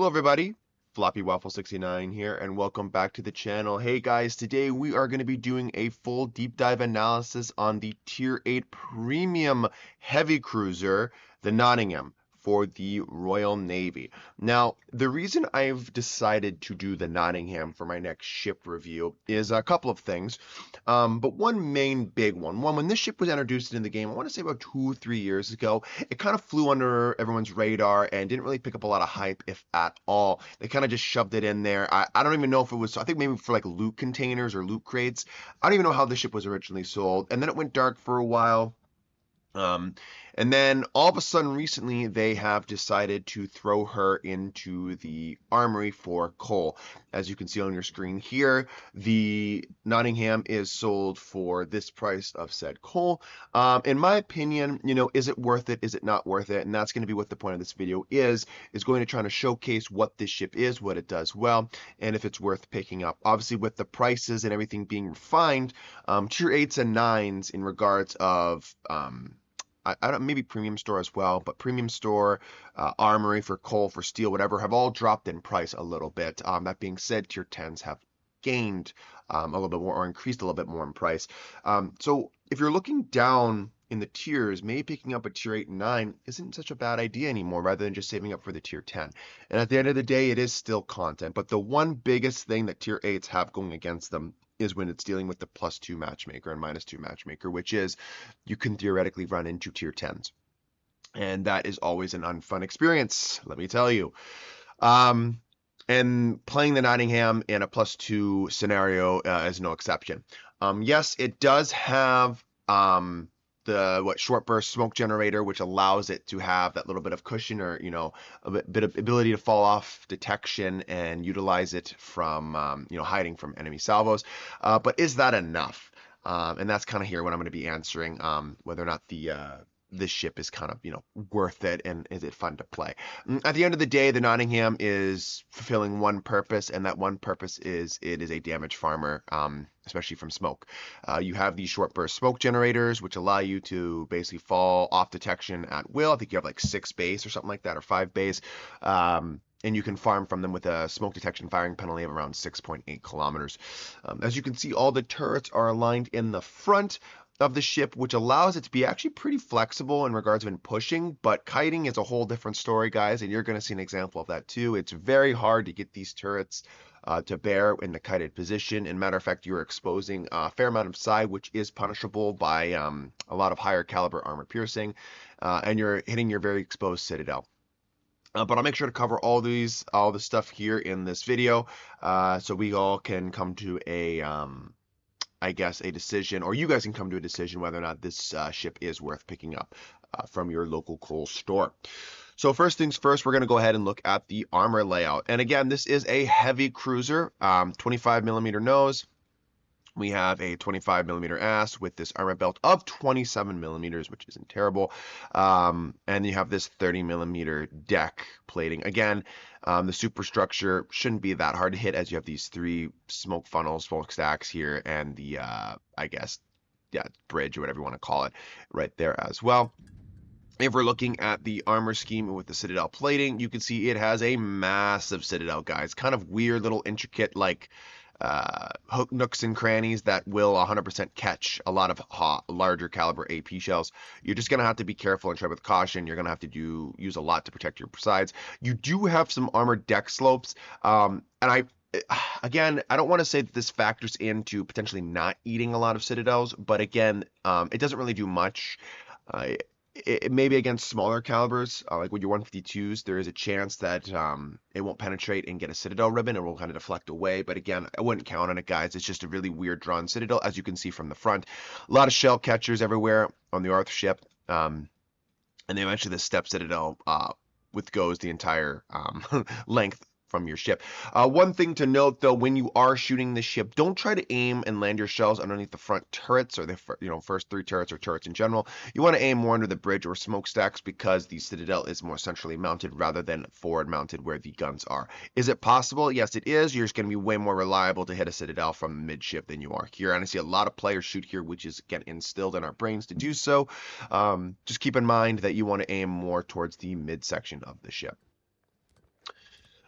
everybody, Floppy Waffle 69 here, and welcome back to the channel. Hey guys, today we are going to be doing a full deep dive analysis on the Tier 8 Premium Heavy Cruiser, the Nottingham, for the Royal Navy. Now, the reason I've decided to do the Nottingham for my next ship review is a couple of things, but one main big one. One, when this ship was introduced in the game, I want to say about 2-3 years ago, it kind of flew under everyone's radar and didn't really pick up a lot of hype, if at all. They kind of just shoved it in there. I don't even know if it was, I think maybe for like loot containers or loot crates. I don't even know how the ship was originally sold. And then it went dark for a while. And then all of a sudden recently they have decided to throw her into the Armory for coal. As you can see on your screen here, the Nottingham is sold for this price of said coal. In my opinion, is it worth it? Is it not worth it? And that's going to be what the point of this video is going to try to showcase what this ship is, what it does well, and if it's worth picking up. Obviously, with the prices and everything being refined, tier 8s and 9s in regards of I don't, maybe premium store as well, but premium store, Armory for coal, for steel, whatever, have all dropped in price a little bit. That being said, tier 10s have gained a little bit more, or increased a little bit more in price. So if you're looking down in the tiers, maybe picking up a tier 8 and 9 isn't such a bad idea anymore, rather than just saving up for the tier 10. And at the end of the day, it is still content. But the one biggest thing that tier 8s have going against them is when it's dealing with the +2 matchmaker and -2 matchmaker, which is you can theoretically run into tier 10s. And that is always an unfun experience, let me tell you. And playing the Nottingham in a +2 scenario is no exception. Yes, it does have the short burst smoke generator, which allows it to have that little bit of cushion, or a bit of ability to fall off detection and utilize it from hiding from enemy salvos. But is that enough? And that's kind of here what I'm going to be answering, whether or not this ship is kind of worth it, and is it fun to play. At the end of the day, the Nottingham is fulfilling one purpose, and that one purpose is it is a damage farmer, especially from smoke. You have these short burst smoke generators, which allow you to basically fall off detection at will. I think you have like 6 base or something like that, or 5 base. And you can farm from them with a smoke detection firing penalty of around 6.8 kilometers. As you can see, all the turrets are aligned in the front of the ship, which allows it to be actually pretty flexible in regards of in pushing, but kiting is a whole different story, guys, and you're going to see an example of that too. It's very hard to get these turrets to bear in the kited position, and matter of fact, you're exposing a fair amount of side, which is punishable by a lot of higher caliber armor piercing, and you're hitting your very exposed citadel. But I'll make sure to cover all the stuff here in this video, so we all can come to I guess a decision, or you guys can come to a decision whether or not this ship is worth picking up from your local coal store. So first things first, we're going to go ahead and look at the armor layout. And again, this is a heavy cruiser, 25mm nose. We have a 25mm ass with this armor belt of 27mm, which isn't terrible. And you have this 30mm deck plating. Again, the superstructure shouldn't be that hard to hit, as you have these 3 smoke funnels, smoke stacks here, and the, I guess, bridge, or whatever you want to call it, right there as well. If we're looking at the armor scheme with the citadel plating, you can see it has a massive citadel, guys. Kind of weird little intricate, like, hook nooks and crannies that will 100% catch a lot of larger caliber AP shells. You're just going to have to be careful and tread with caution. You're going to have to use a lot to protect your sides. You do have some armored deck slopes, and again, I don't want to say that this factors into potentially not eating a lot of citadels, but again, it doesn't really do much. Maybe against smaller calibers, like with your 152s, there is a chance that it won't penetrate and get a citadel ribbon. It will kind of deflect away. But again, I wouldn't count on it, guys. It's just a really weird drawn citadel, as you can see from the front. A lot of shell catchers everywhere on the Arth ship. And then eventually the step citadel goes the entire length from your ship. One thing to note, though, when you are shooting the ship, don't try to aim and land your shells underneath the front turrets, or the first 3 turrets, or turrets in general. You want to aim more under the bridge or smokestacks, because the citadel is more centrally mounted rather than forward mounted where the guns are. Is it possible? Yes, it is. You're just going to be way more reliable to hit a citadel from midship than you are here. And I see a lot of players shoot here, which is again instilled in our brains to do so. Just keep in mind that you want to aim more towards the midsection of the ship.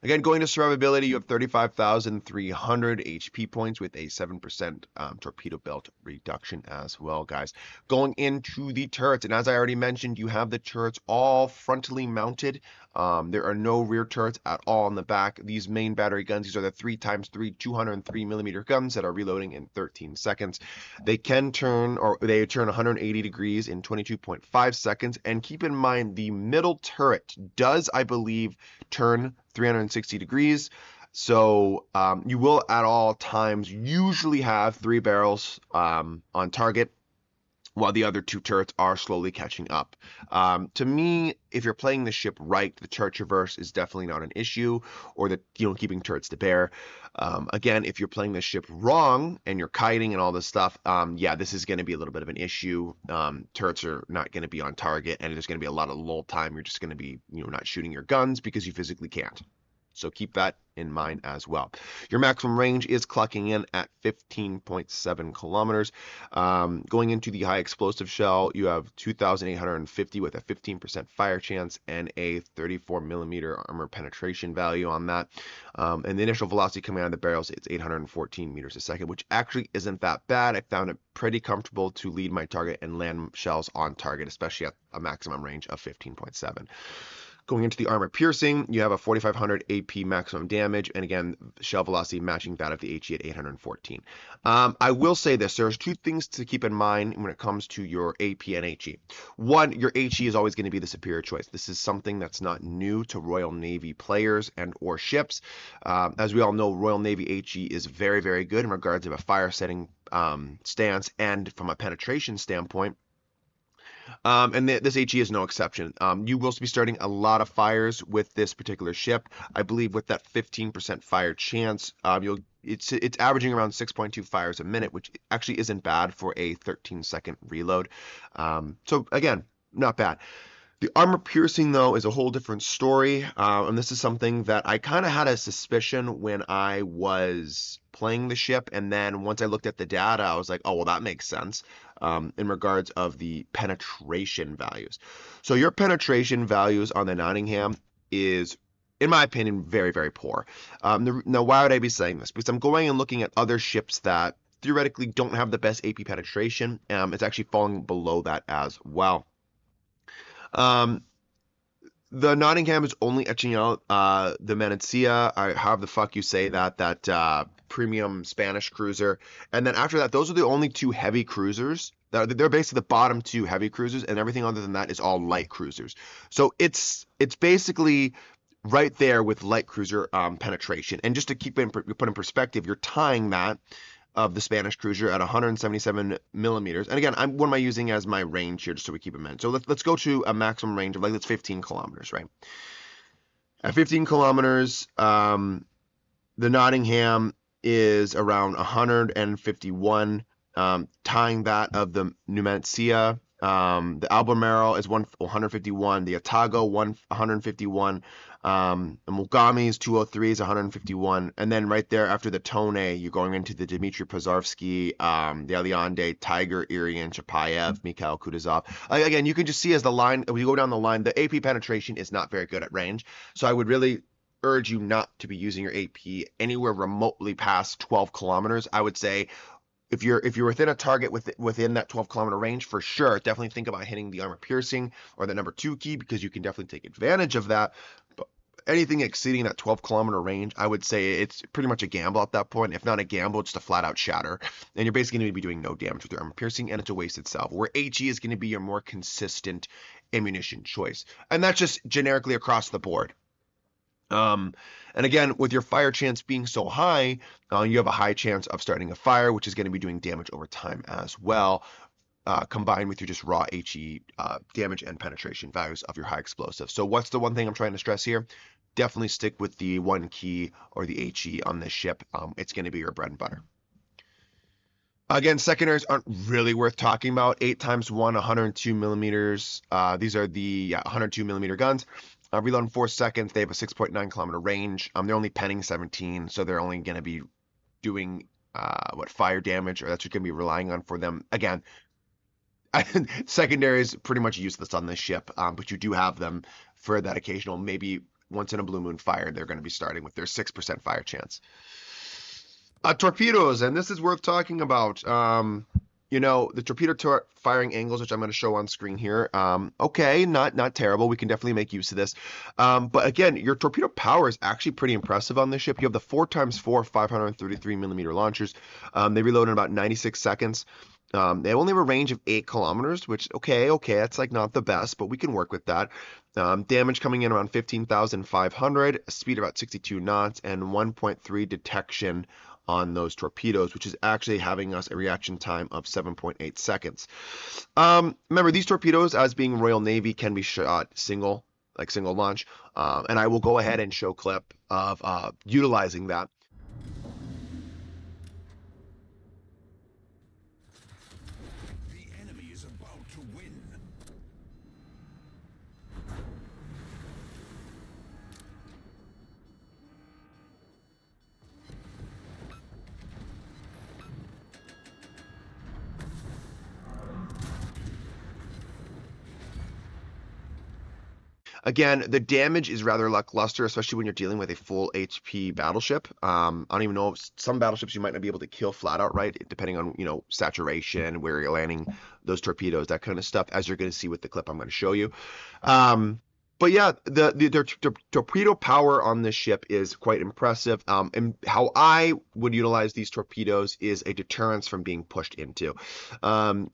Again, going to survivability, you have 35,300 HP points with a 7% torpedo belt reduction as well, guys. Going into the turrets, and as I already mentioned, you have the turrets all frontally mounted. There are no rear turrets at all in the back. These main battery guns, these are the 3x3 203mm guns that are reloading in 13 seconds. They can turn, or they turn 180 degrees in 22.5 seconds. And keep in mind, the middle turret does, I believe, turn 360 degrees. So you will at all times usually have 3 barrels on target, while the other 2 turrets are slowly catching up. To me, if you're playing the ship right, the turret traverse is definitely not an issue, or the keeping turrets to bear. Again, if you're playing the ship wrong and you're kiting and all this stuff, yeah, this is going to be a little bit of an issue. Turrets are not going to be on target, and there's going to be a lot of lull time. You're just going to be not shooting your guns because you physically can't. So keep that in mind as well. Your maximum range is clocking in at 15.7 kilometers. Going into the high explosive shell, you have 2,850 with a 15% fire chance and a 34mm armor penetration value on that. And the initial velocity coming out of the barrels, it's 814 meters a second, which actually isn't that bad. I found it pretty comfortable to lead my target and land shells on target, especially at a maximum range of 15.7. Going into the armor piercing, you have a 4,500 AP maximum damage, and again, shell velocity matching that of the HE at 814. I will say this, there's 2 things to keep in mind when it comes to your AP and HE. One, your HE is always going to be the superior choice. This is something that's not new to Royal Navy players and or ships. As we all know, Royal Navy HE is very, very good in regards of a fire setting stance, and from a penetration standpoint. And this HE is no exception. You will be starting a lot of fires with this particular ship. I believe with that 15% fire chance, it's averaging around 6.2 fires a minute, which actually isn't bad for a 13-second reload. So again, not bad. The armor piercing, though, is a whole different story, and this is something that I kind of had a suspicion when I was playing the ship, and then once I looked at the data, I was like, oh, well, that makes sense in regards of the penetration values. So your penetration values on the Nottingham is, in my opinion, very, very poor. Now, why would I be saying this? Because I'm going and looking at other ships that theoretically don't have the best AP penetration. It's actually falling below that as well. The Nottingham is only etching out the Menacia, or however the fuck you say that premium Spanish cruiser. And then after that, those are the only 2 heavy cruisers. They're basically the bottom 2 heavy cruisers, and everything other than that is all light cruisers. So it's basically right there with light cruiser penetration. And just to put in perspective, you're tying that of the Spanish cruiser at 177 millimeters. And again, what am I using as my range here, just so we keep in mind? So let's go to a maximum range of, like, that's 15 kilometers, right? At 15 kilometers, the Nottingham is around 151, tying that of the Numancia. The Albemarle is 151, the Otago 151, the Mogami's 203 is 151, and then right there after the Tone, you're going into the Dmitry Pozharsky, the Aliande, Tiger, Irian, Chapayev, Mikhail Kutuzov. Again, you can just see as the line, when you go down the line, the AP penetration is not very good at range, so I would really urge you not to be using your AP anywhere remotely past 12 kilometers. I would say if you're within a target within that 12-kilometer range, for sure, definitely think about hitting the armor piercing or the number 2 key, because you can definitely take advantage of that. But anything exceeding that 12-kilometer range, I would say it's pretty much a gamble at that point. If not a gamble, it's a flat-out shatter. And you're basically going to be doing no damage with your armor piercing, and it's a waste itself. Where HE is going to be your more consistent ammunition choice. And that's just generically across the board. And again, with your fire chance being so high, you have a high chance of starting a fire, which is going to be doing damage over time as well, combined with your just raw HE damage and penetration values of your high explosive. So what's the one thing I'm trying to stress here? Definitely stick with the 1 key or the HE on this ship. It's going to be your bread and butter. Again, secondaries aren't really worth talking about. 8x1, 102 millimeters. These are the 102 millimeter guns. Reload in 4 seconds. They have a 6.9 kilometer range. They're only penning 17, so they're only going to be doing fire damage, or that's what you're going to be relying on for them. Again, secondary is pretty much useless on this ship, but you do have them for that occasional maybe once in a blue moon fire they're going to be starting with their 6% fire chance. Torpedoes, and this is worth talking about. The torpedo firing angles, which I'm going to show on screen here. Okay, not terrible. We can definitely make use of this. But again, your torpedo power is actually pretty impressive on this ship. You have the 4x4 533 millimeter launchers. They reload in about 96 seconds. They only have a range of 8 kilometers, which, okay, that's like not the best, but we can work with that. Damage coming in around 15,500, speed about 62 knots, and 1.3 detection on those torpedoes, which is actually having us a reaction time of 7.8 seconds. Remember, these torpedoes, as being Royal Navy, can be shot single launch, and I will go ahead and show a clip of utilizing that. Again, the damage is rather lackluster, especially when you're dealing with a full HP battleship. I don't even know, some battleships you might not be able to kill flat out, right? Depending on, saturation, where you're landing those torpedoes, that kind of stuff, as you're going to see with the clip I'm going to show you. But yeah, the torpedo power on this ship is quite impressive. And how I would utilize these torpedoes is a deterrence from being pushed into.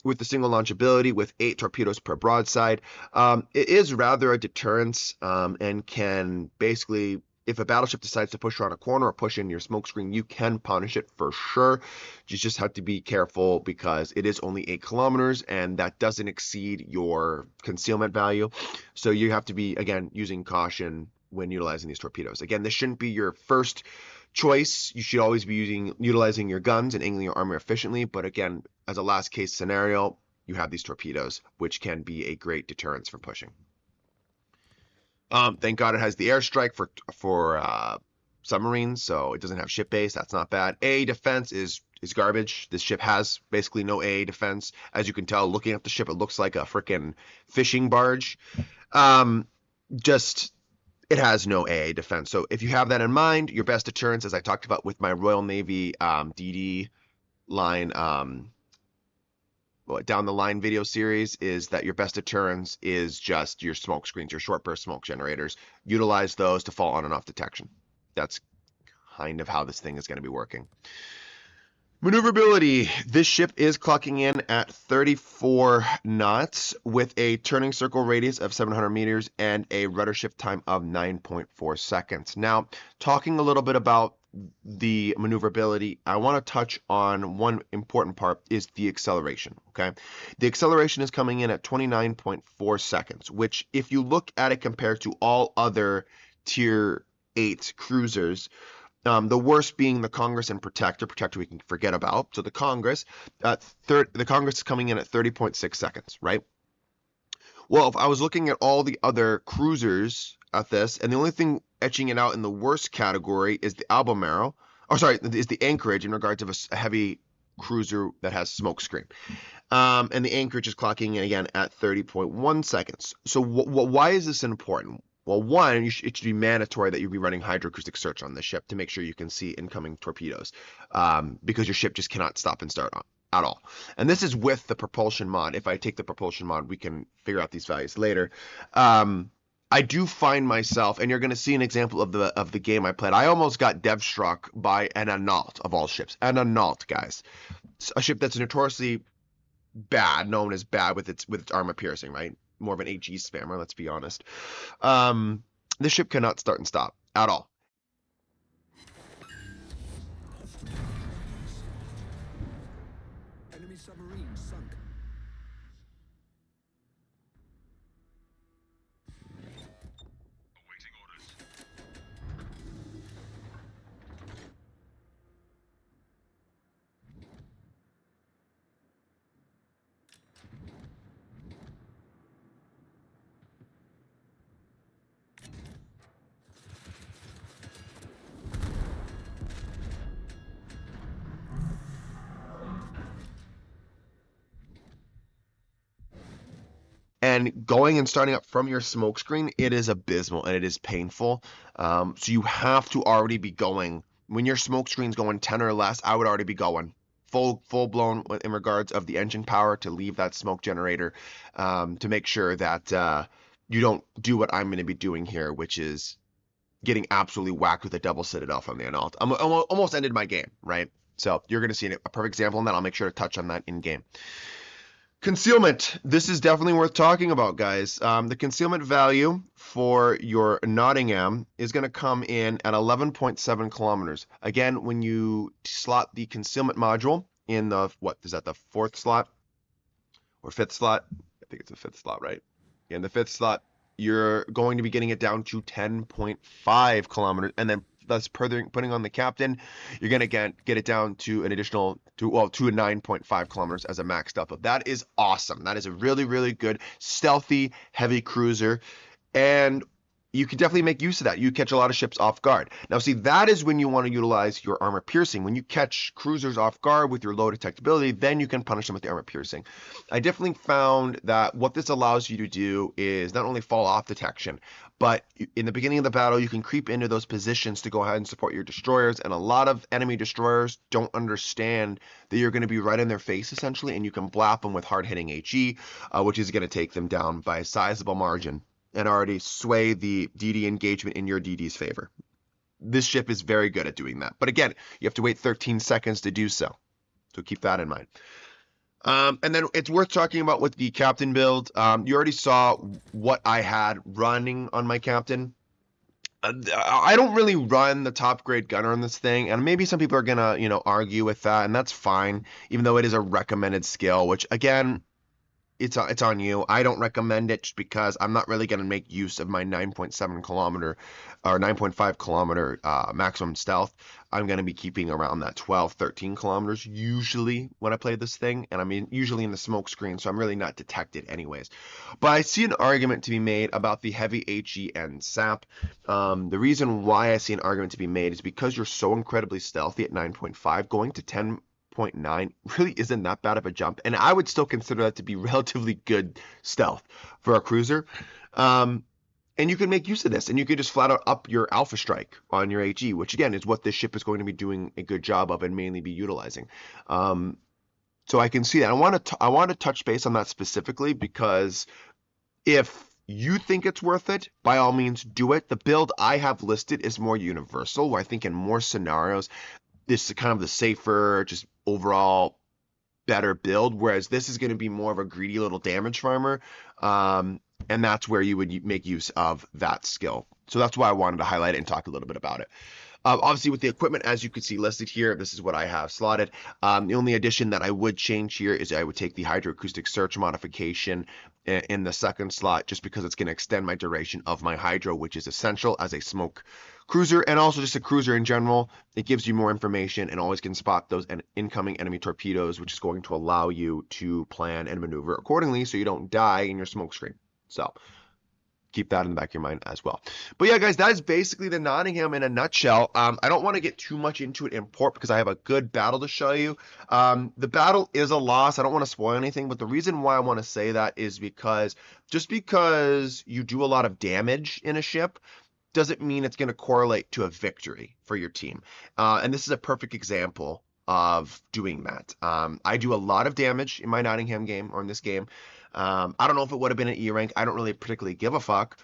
With the single launch ability, with 8 torpedoes per broadside, it is rather a deterrence, and can basically, if a battleship decides to push around a corner or push in your smoke screen, you can punish it for sure. You just have to be careful because it is only 8 kilometers and that doesn't exceed your concealment value. So you have to be, again, using caution when utilizing these torpedoes. Again, this shouldn't be your first choice. You should always be utilizing your guns and angling your armor efficiently. But again, as a last case scenario, you have these torpedoes, which can be a great deterrence from pushing. Thank God it has the airstrike for submarines, so it doesn't have ship base. That's not bad. AA defense is garbage. This ship has basically no AA defense. As you can tell, looking at the ship, it looks like a freaking fishing barge. It has no AA defense. So if you have that in mind, your best deterrence, as I talked about with my Royal Navy DD line down the line video series, is that your best deterrence is just your smoke screens, your short burst smoke generators. Utilize those to fall on and off detection. That's kind of how this thing is going to be working. Maneuverability. This ship is clocking in at 34 knots with a turning circle radius of 700 meters and a rudder shift time of 9.4 seconds. Now, talking a little bit about the maneuverability, I want to touch on one important part, is the acceleration. Okay, the acceleration is coming in at 29.4 seconds, which, if you look at it compared to all other tier 8 cruisers, the worst being the Congress and Protector we can forget about. So the Congress is coming in at 30.6 seconds, right? Well, if I was looking at all the other cruisers at this, and the only thing etching it out in the worst category is the is the Anchorage in regards of a heavy cruiser that has smoke screen. And the Anchorage is clocking in again at 30.1 seconds. So why is this important? Well, one, it should be mandatory that you be running hydroacoustic search on the ship to make sure you can see incoming torpedoes, because your ship just cannot stop and start at all. And this is with the propulsion mod. If I take the propulsion mod, we can figure out these values later. I do find myself, and you're going to see an example of the game I played. I almost got dev struck by an Analt of all ships. An Analt, guys, it's a ship that's notoriously bad, known as bad with its armor piercing, right? More of an HE spammer, let's be honest. This ship cannot start and stop at all. Enemy submarine sunk. Awaiting orders. And going and starting up from your smoke screen, it is abysmal and it is painful. So you have to already be going. When your smoke screen's going 10 or less, I would already be going full blown in regards of the engine power to leave that smoke generator, to make sure that you don't do what I'm going to be doing here, which is getting absolutely whacked with a double citadel from the Analt. I'm almost ended my game, right? So you're going to see a perfect example of that. I'll make sure to touch on that in game. Concealment. This is definitely worth talking about, guys. The concealment value for your Nottingham is going to come in at 11.7 kilometers. Again, when you slot the concealment module in the, what is that, the fourth slot or fifth slot? I think it's the fifth slot, right? In the fifth slot, you're going to be getting it down to 10.5 kilometers, and then thus putting on the captain, you're going to get it down to an additional to a 9.5 kilometers as a maxed up. That is awesome. That is a really good stealthy heavy cruiser, and you can definitely make use of that. You catch a lot of ships off guard. Now, see, that is when you want to utilize your armor piercing. When you catch cruisers off guard with your low detectability, then you can punish them with the armor piercing. I definitely found that what this allows you to do is not only fall off detection, but in the beginning of the battle, you can creep into those positions to go ahead and support your destroyers. And a lot of enemy destroyers don't understand that you're going to be right in their face, essentially, and you can blap them with hard-hitting HE, which is going to take them down by a sizable margin and already sway the DD engagement in your DD's favor. This ship is very good at doing that. But again, you have to wait 13 seconds to do so. So keep that in mind. And then it's worth talking about with the captain build. You already saw what I had running on my captain. I don't really run the top grade gunner on this thing, and maybe some people are gonna, argue with that, and that's fine, even though it is a recommended skill, which again, it's on you. I don't recommend it just because I'm not really going to make use of my 9.7 kilometer or 9.5 kilometer maximum stealth. I'm going to be keeping around that 12, 13 kilometers usually when I play this thing. And I mean, usually in the smoke screen, so I'm really not detected anyways. But I see an argument to be made about the heavy HE and SAP. The reason why I see an argument to be made is because you're so incredibly stealthy at 9.5, going to 10.9 really isn't that bad of a jump, and I would still consider that to be relatively good stealth for a cruiser. And you can make use of this, and you could just flat out up your alpha strike on your HE, which again is what this ship is going to be doing a good job of and mainly be utilizing. So I can see that. I want to touch base on that specifically because if you think it's worth it, by all means do it. The build I have listed is more universal, where I think in more scenarios this is kind of the safer, just overall better build, whereas this is going to be more of a greedy little damage farmer, and that's where you would make use of that skill. So that's why I wanted to highlight it and talk a little bit about it. Obviously, with the equipment, as you can see listed here, this is what I have slotted. The only addition that I would change here is I would take the hydroacoustic search modification in the second slot, just because it's going to extend my duration of my hydro, which is essential as a smoke cruiser and also just a cruiser in general. It gives you more information and always can spot those incoming enemy torpedoes, which is going to allow you to plan and maneuver accordingly so you don't die in your smoke screen. So keep that in the back of your mind as well. But yeah, guys, that is basically the Nottingham in a nutshell. I don't want to get too much into it in port because I have a good battle to show you. The battle is a loss. I don't want to spoil anything, but the reason why I want to say that is because just because you do a lot of damage in a ship doesn't mean it's going to correlate to a victory for your team. And this is a perfect example of doing that. I do a lot of damage in my Nottingham game, or in this game. I don't know if it would have been an E rank. I don't really particularly give a fuck,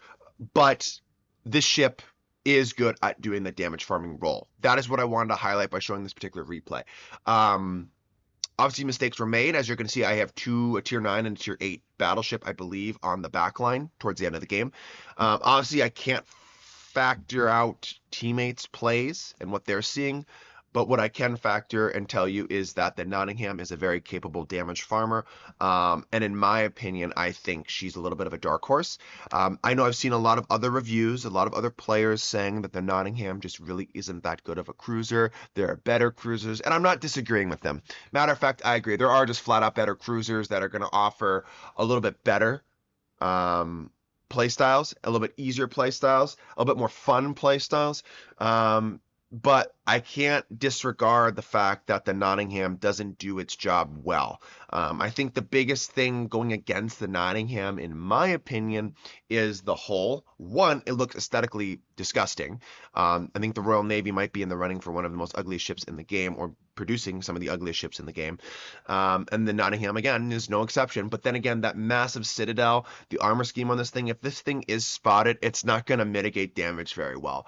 but this ship is good at doing the damage farming role. That is what I wanted to highlight by showing this particular replay. Obviously, mistakes were made. As you're going to see, I have a tier 9 and a tier 8 battleship, I believe, on the back line towards the end of the game. Obviously, I can't factor out teammates' plays and what they're seeing, but what I can factor and tell you is that the Nottingham is a very capable damage farmer, and in my opinion, I think she's a little bit of a dark horse. I know I've seen a lot of other reviews, a lot of other players saying that the Nottingham just really isn't that good of a cruiser. There are better cruisers, and I'm not disagreeing with them. Matter of fact, I agree. There are just flat out better cruisers that are going to offer a little bit better play styles, a little bit easier play styles, a little bit more fun play styles. but I can't disregard the fact that the Nottingham doesn't do its job well. I think the biggest thing going against the Nottingham, in my opinion, is the hull. One, it looks aesthetically disgusting. I think the Royal Navy might be in the running for one of the most ugliest ships in the game, or producing some of the ugliest ships in the game. And the Nottingham, again, is no exception. But then again, that massive citadel, the armor scheme on this thing, if this thing is spotted, it's not going to mitigate damage very well.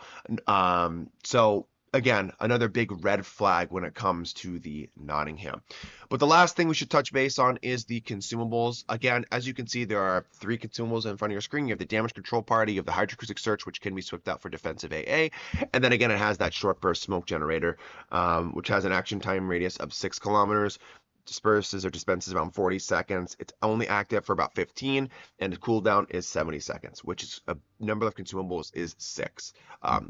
So again, another big red flag when it comes to the Nottingham. But the last thing we should touch base on is the consumables. Again, as you can see, there are 3 consumables in front of your screen. You have the damage control party, you have the hydrocruising search, which can be swapped out for defensive AA, and then again, it has that short burst smoke generator, which has an action time radius of 6 kilometers. Disperses or dispenses around 40 seconds. It's only active for about 15, and the cooldown is 70 seconds, which is a number of consumables is 6.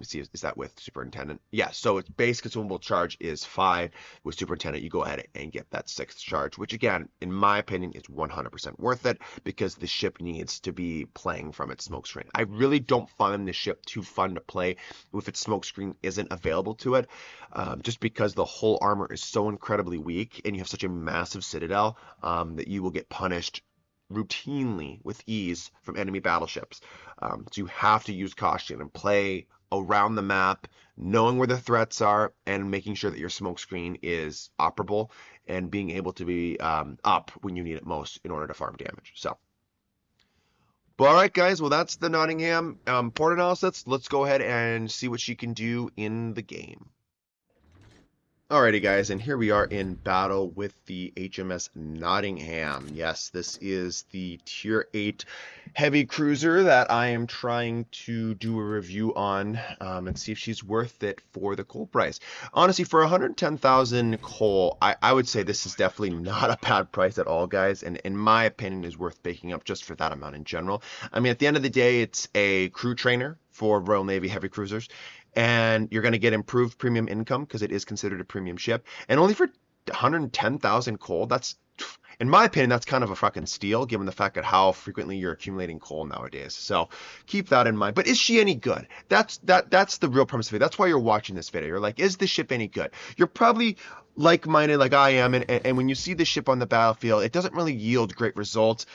See, is that with Superintendent? Yeah, so its base consumable charge is 5. With Superintendent, you go ahead and get that 6th charge, which again, in my opinion, is 100% worth it because the ship needs to be playing from its smoke screen. I really don't find the ship too fun to play if its smoke screen isn't available to it, just because the whole armor is so incredibly weak and you have such a massive citadel that you will get punished routinely with ease from enemy battleships. So you have to use caution and play around the map, knowing where the threats are and making sure that your smoke screen is operable and being able to be up when you need it most in order to farm damage. So, but all right, guys, well, that's the Nottingham port analysis. Let's go ahead and see what she can do in the game. Alrighty, guys, and here we are in battle with the HMS Nottingham. Yes, this is the Tier 8 heavy cruiser that I am trying to do a review on and see if she's worth it for the coal price. Honestly, for 110,000 coal, I would say this is definitely not a bad price at all, guys, and in my opinion is worth picking up just for that amount in general. I mean, at the end of the day, it's a crew trainer for Royal Navy heavy cruisers, and you're going to get improved premium income because it is considered a premium ship. And only for 110,000 coal, that's, in my opinion, that's kind of a fucking steal given the fact that how frequently you're accumulating coal nowadays. So keep that in mind. But is she any good? That's the real premise of it. That's why you're watching this video. You're like, is this ship any good? You're probably like-minded like I am, and when you see the ship on the battlefield, it doesn't really yield great results.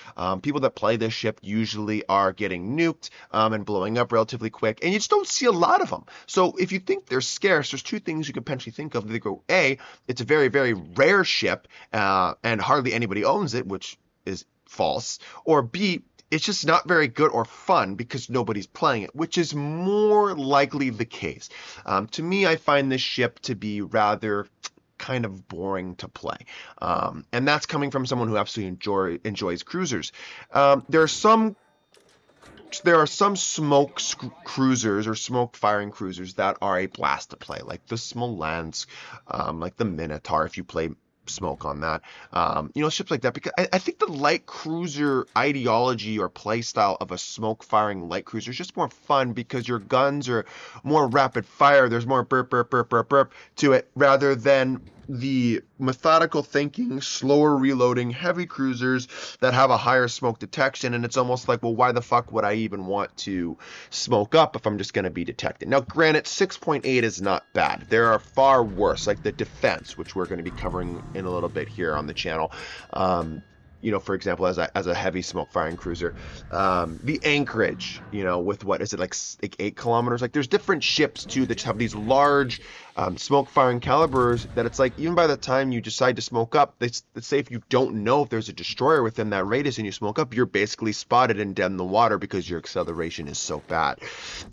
People that play this ship usually are getting nuked and blowing up relatively quick, and you just don't see a lot of them. So if you think they're scarce, there's 2 things you could potentially think of. They go, A, it's a very, very rare ship, and hardly anybody owns it, which is false, or B, it's just not very good or fun because nobody's playing it, which is more likely the case. To me, I find this ship to be rather kind of boring to play, and that's coming from someone who absolutely enjoys cruisers. There are some smoke cruisers or smoke firing cruisers that are a blast to play, like the Smolensk, like the Minotaur if you play smoke on that, ships like that, because I think the light cruiser ideology or play style of a smoke firing light cruiser is just more fun because your guns are more rapid fire. There's more burp burp burp burp burp to it rather than the methodical thinking, slower reloading heavy cruisers that have a higher smoke detection. And it's almost like, well, why the fuck would I even want to smoke up if I'm just going to be detected? Now, granted, 6.8 is not bad. There are far worse, like the Defense, which we're going to be covering in a little bit here on the channel. For example, as a heavy smoke firing cruiser, the Anchorage, with what is it, like 8 kilometers? Like, there's different ships too that have these large smoke firing calibers that it's like, even by the time you decide to smoke up, let's say if you don't know if there's a destroyer within that radius and you smoke up, you're basically spotted and dead in the water because your acceleration is so bad.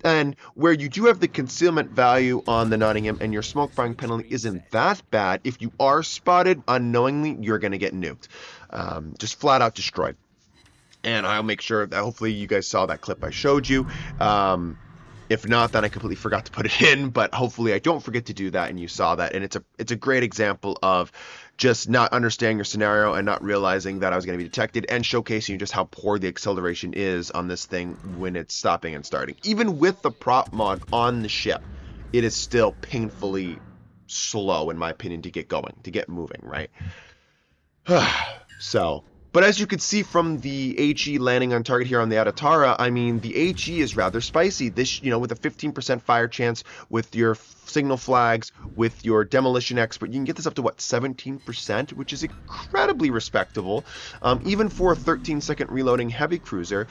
And where you do have the concealment value on the Nottingham and your smoke firing penalty isn't that bad, if you are spotted unknowingly, you're going to get nuked. Just flat out destroyed. And I'll make sure that hopefully you guys saw that clip I showed you. If not, then I completely forgot to put it in, but hopefully I don't forget to do that and you saw that. And it's a great example of just not understanding your scenario and not realizing that I was going to be detected, and showcasing just how poor the acceleration is on this thing when it's stopping and starting. Even with the prop mod on the ship, it is still painfully slow, in my opinion, to get going, to get moving, right? So, But as you can see from the HE landing on target here on the Adatara, I mean, the HE is rather spicy. This, with a 15% fire chance, with your signal flags, with your demolition expert, you can get this up to, what, 17%, which is incredibly respectable. Even for a 13-second reloading heavy cruiser,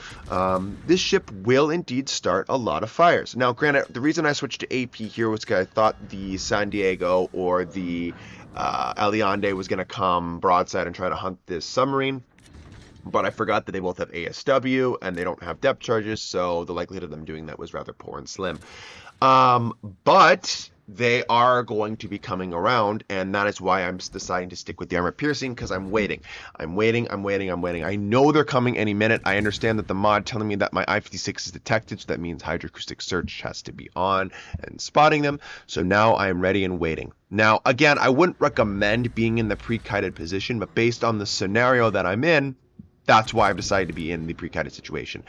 this ship will indeed start a lot of fires. Now, granted, the reason I switched to AP here was because I thought the San Diego or the Allende was going to come broadside and try to hunt this submarine. But I forgot that they both have ASW and they don't have depth charges, so the likelihood of them doing that was rather poor and slim. But they are going to be coming around, and that is why I'm deciding to stick with the armor piercing, because I'm waiting. I'm waiting. I know they're coming any minute. I understand that the mod telling me that my I-56 is detected, so that means hydroacoustic search has to be on and spotting them. So now I am ready and waiting. Now, again, I wouldn't recommend being in the pre-kited position, but based on the scenario that I'm in, that's why I've decided to be in the pre-kited situation.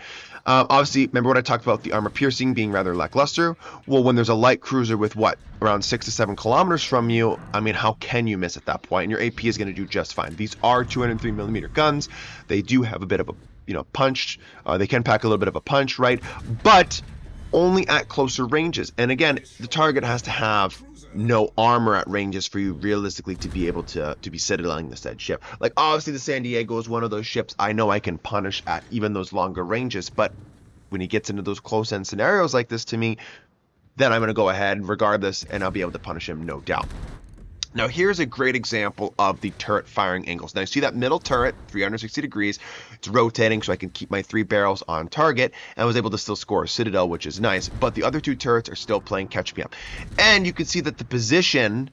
Obviously, remember what I talked about the armor piercing being rather lackluster? Well, when there's a light cruiser with, what, around 6 to 7 kilometers from you, I mean, how can you miss at that point? And your AP is going to do just fine. These are 203mm guns. They do have a bit of a, punch. They can pack a little bit of a punch, right? But only at closer ranges. And again, the target has to have no armor at ranges for you realistically to be able to be citadeling the said ship. Like, obviously the San Diego is one of those ships I know I can punish at even those longer ranges, but when he gets into those close end scenarios like this to me, then I'm going to go ahead regardless and I'll be able to punish him, no doubt. Now, here's a great example of the turret firing angles. Now, you see that middle turret, 360 degrees. It's rotating so I can keep my 3 barrels on target. And I was able to still score a citadel, which is nice. But the other 2 turrets are still playing catch me up. And you can see that the position,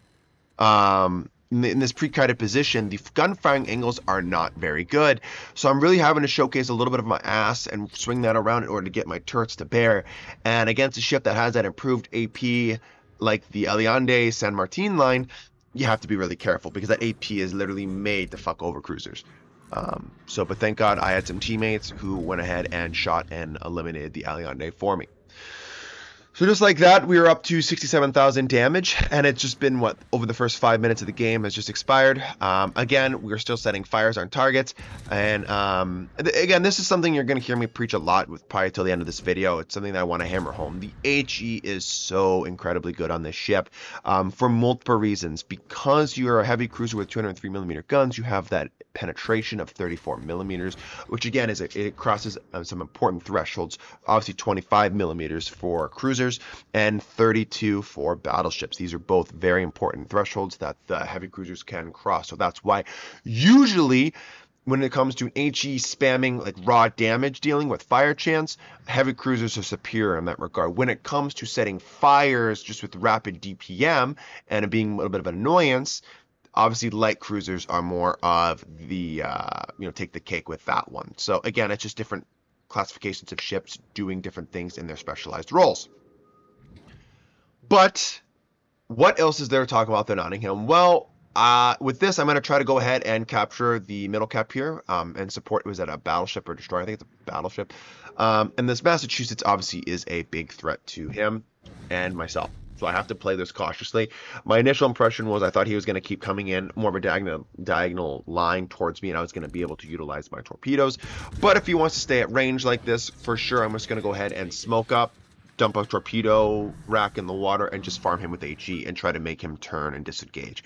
in this pre-kited position, the gun firing angles are not very good. So I'm really having to showcase a little bit of my ass and swing that around in order to get my turrets to bear. And against a ship that has that improved AP, like the Allende San Martin line, you have to be really careful because that AP is literally made to fuck over cruisers. But thank God I had some teammates who went ahead and shot and eliminated the Allende for me. So just like that, we were up to 67,000 damage, and it's just been, what, over the first 5 minutes of the game has just expired. Again, we're still setting fires on targets, and again, this is something you're going to hear me preach a lot with probably till the end of this video. It's something that I want to hammer home. The HE is so incredibly good on this ship for multiple reasons. Because you're a heavy cruiser with 203mm guns, you have that penetration of 34mm, which again it crosses some important thresholds. Obviously 25mm for cruisers and 32 for battleships. These are both very important thresholds that the heavy cruisers can cross. So that's why usually when it comes to HE spamming like raw damage dealing with fire chance, heavy cruisers are superior in that regard. When it comes to setting fires just with rapid DPM and it being a little bit of an annoyance, obviously light cruisers are more of the take the cake with that one. So again, it's just different classifications of ships doing different things in their specialized roles. But what else is there to talk about the Nottingham? Well, with this, I'm going to try to go ahead and capture the middle cap here and support. Was that a battleship or destroyer? I think it's a battleship. And this Massachusetts obviously is a big threat to him and myself. So I have to play this cautiously. My initial impression was I thought he was going to keep coming in more of a diagonal line towards me, and I was going to be able to utilize my torpedoes. But if he wants to stay at range like this, for sure, I'm just going to go ahead and smoke up, dump a torpedo rack in the water, and just farm him with HE and try to make him turn and disengage.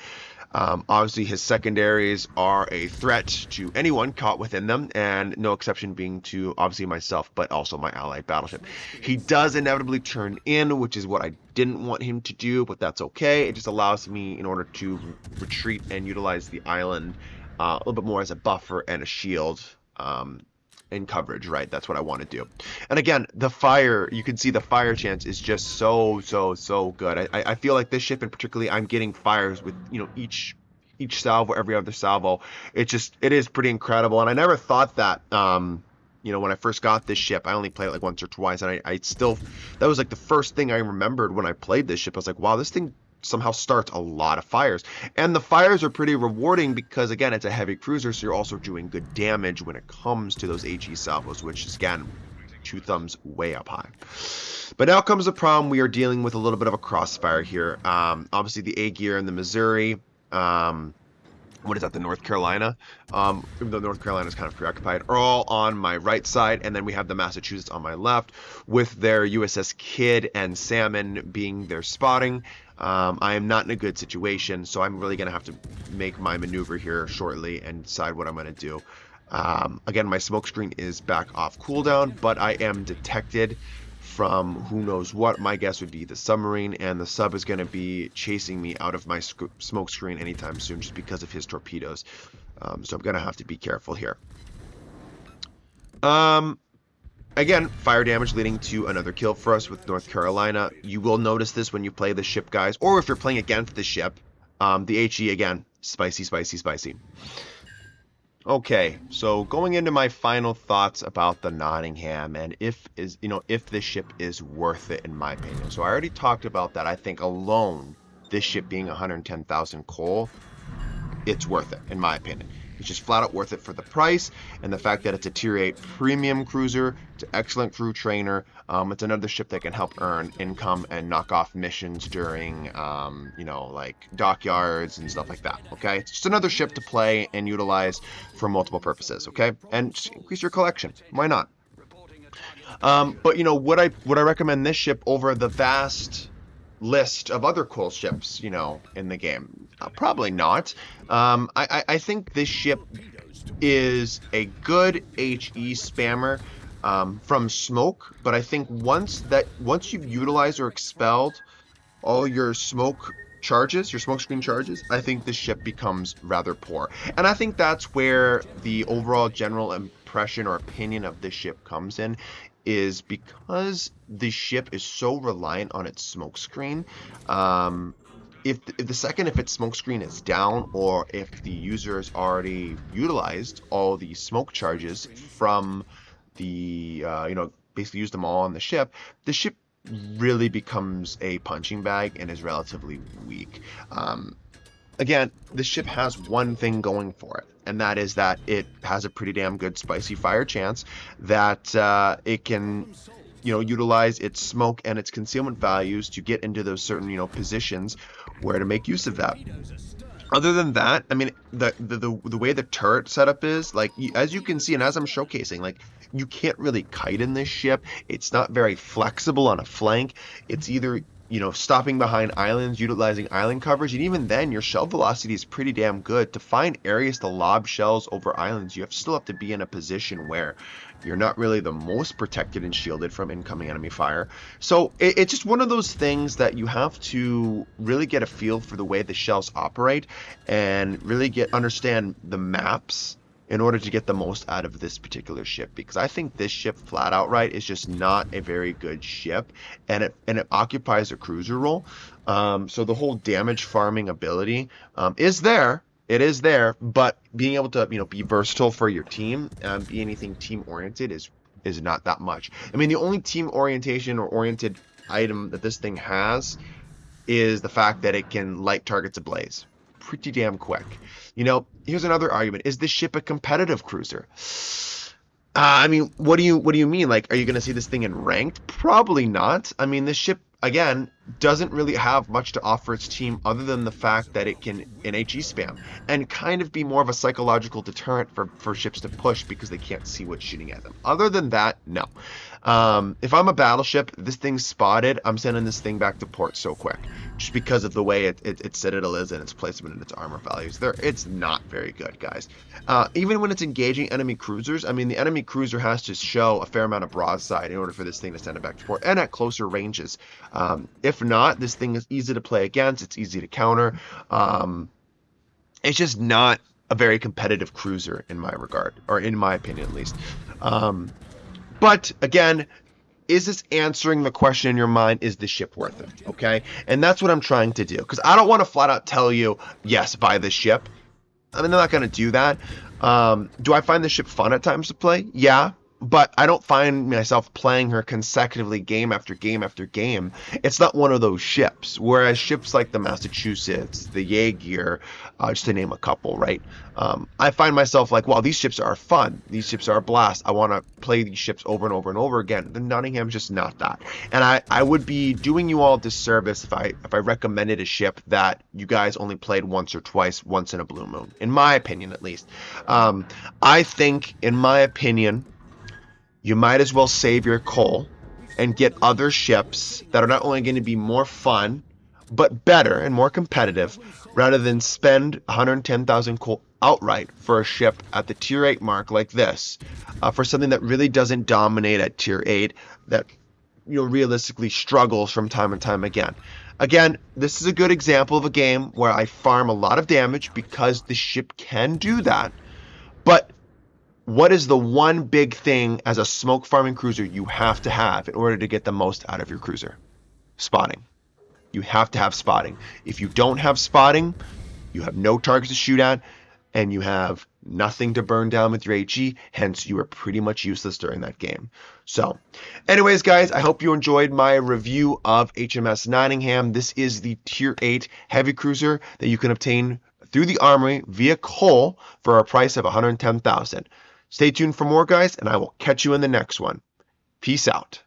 Obviously, his secondaries are a threat to anyone caught within them, and no exception being to obviously myself, but also my allied battleship. He does inevitably turn in, which is what I didn't want him to do, but that's okay. It just allows me in order to retreat and utilize the island a little bit more as a buffer and a shield. In coverage, right? That's what I want to do. And again, the fire, you can see the fire chance is just so good. I feel like this ship in particularly, I'm getting fires with, each salvo, every other salvo. It is pretty incredible. And I never thought that, when I first got this ship, I only played it like once or twice. And I still, that was like the first thing I remembered when I played this ship. I was like, wow, this thing somehow starts a lot of fires, and the fires are pretty rewarding because again it's a heavy cruiser, so you're also doing good damage when it comes to those HE salvos, which is again 2 thumbs way up high. But now comes the problem. We are dealing with a little bit of a crossfire here. Obviously the A gear and the Missouri what is that, the North Carolina, even though North Carolina is kind of preoccupied, are all on my right side, and then we have the Massachusetts on my left, with their USS Kidd and Salmon being their spotting. I am not in a good situation, so I'm really going to have to make my maneuver here shortly and decide what I'm going to do. Again, my smoke screen is back off cooldown, but I am detected from who knows what. My guess would be the submarine, and the sub is going to be chasing me out of my smoke screen anytime soon just because of his torpedoes. So I'm going to have to be careful here. Again, fire damage leading to another kill for us with North Carolina. You will notice this when you play the ship, guys, or if you're playing against the ship. The HE, again, spicy, spicy, spicy. Okay, so going into my final thoughts about the Nottingham and if this ship is worth it in my opinion. So I already talked about that. I think alone, this ship being 110,000 coal, it's worth it in my opinion. It's just flat out worth it for the price and the fact that it's a tier 8 premium cruiser. It's an excellent crew trainer. It's another ship that can help earn income and knock off missions during, like dockyards and stuff like that. Okay, it's just another ship to play and utilize for multiple purposes. Okay, and just increase your collection. Why not? But would I recommend this ship over the vast list of other coal ships, in the game? Probably not. I think this ship is a good HE spammer from smoke, but I think once you've utilized or expelled all your smoke charges, your smoke screen charges, I think this ship becomes rather poor. And I think that's where the overall general impression or opinion of this ship comes in, is because the ship is so reliant on its smoke screen. If its smoke screen is down, or if the user has already utilized all the smoke charges from the basically used them all on the ship really becomes a punching bag and is relatively weak. Again, this ship has one thing going for it, and that is that it has a pretty damn good spicy fire chance, that it can utilize its smoke and its concealment values to get into those certain positions where to make use of that. Other than that, I mean, the way the turret setup is, like, as you can see, and as I'm showcasing, like, you can't really kite in this ship. It's not very flexible on a flank. It's either stopping behind islands, utilizing island coverage, and even then, your shell velocity is pretty damn good. To find areas to lob shells over islands, you still have to be in a position where you're not really the most protected and shielded from incoming enemy fire. So it's just one of those things that you have to really get a feel for the way the shells operate and really understand the maps in order to get the most out of this particular ship, because I think this ship flat outright is just not a very good ship, and it occupies a cruiser role. So the whole damage farming ability is there. It is there, but being able to be versatile for your team and be anything team oriented is not that much. I mean, the only team orientation or oriented item that this thing has is the fact that it can light targets ablaze pretty damn quick. Here's another argument: is this ship a competitive cruiser? I mean, what do you mean? Like, are you going to see this thing in ranked? Probably not. I mean, this ship, again, doesn't really have much to offer its team other than the fact that it can HE spam and kind of be more of a psychological deterrent for ships to push because they can't see what's shooting at them. Other than that, no. If I'm a battleship, this thing's spotted, I'm sending this thing back to port so quick, just because of the way its citadel is and its placement and its armor values. It's not very good, guys. Even when it's engaging enemy cruisers, I mean, the enemy cruiser has to show a fair amount of broadside in order for this thing to send it back to port, and at closer ranges. If not, this thing is easy to play against, it's easy to counter. It's just not a very competitive cruiser in my regard, or in my opinion at least. But again, is this answering the question in your mind, is this ship worth it? Okay, and that's what I'm trying to do, because I don't want to flat out tell you, yes, buy this ship. I mean, I'm not going to do that. Do I find this ship fun at times to play? Yeah. but I don't find myself playing her consecutively game after game after game. It's not one of those ships. Whereas ships like the Massachusetts, the Jaeger, just to name a couple, right? I find myself like, wow, these ships are fun. These ships are a blast. I want to play these ships over and over and over again. The Nottingham's just not that. And I would be doing you all a disservice if I recommended a ship that you guys only played once or twice, once in a blue moon, in my opinion at least. I think, in my opinion, you might as well save your coal and get other ships that are not only going to be more fun, but better and more competitive, rather than spend 110,000 coal outright for a ship at the tier 8 mark like this, for something that really doesn't dominate at tier 8, that realistically struggles from time and time again. Again, this is a good example of a game where I farm a lot of damage because the ship can do that, but what is the one big thing as a smoke farming cruiser you have to have in order to get the most out of your cruiser? Spotting. You have to have spotting. If you don't have spotting, you have no targets to shoot at, and you have nothing to burn down with your HE, hence you are pretty much useless during that game. So, anyways, guys, I hope you enjoyed my review of HMS Nottingham. This is the Tier 8 heavy cruiser that you can obtain through the Armory via coal for a price of $110,000. Stay tuned for more, guys, and I will catch you in the next one. Peace out.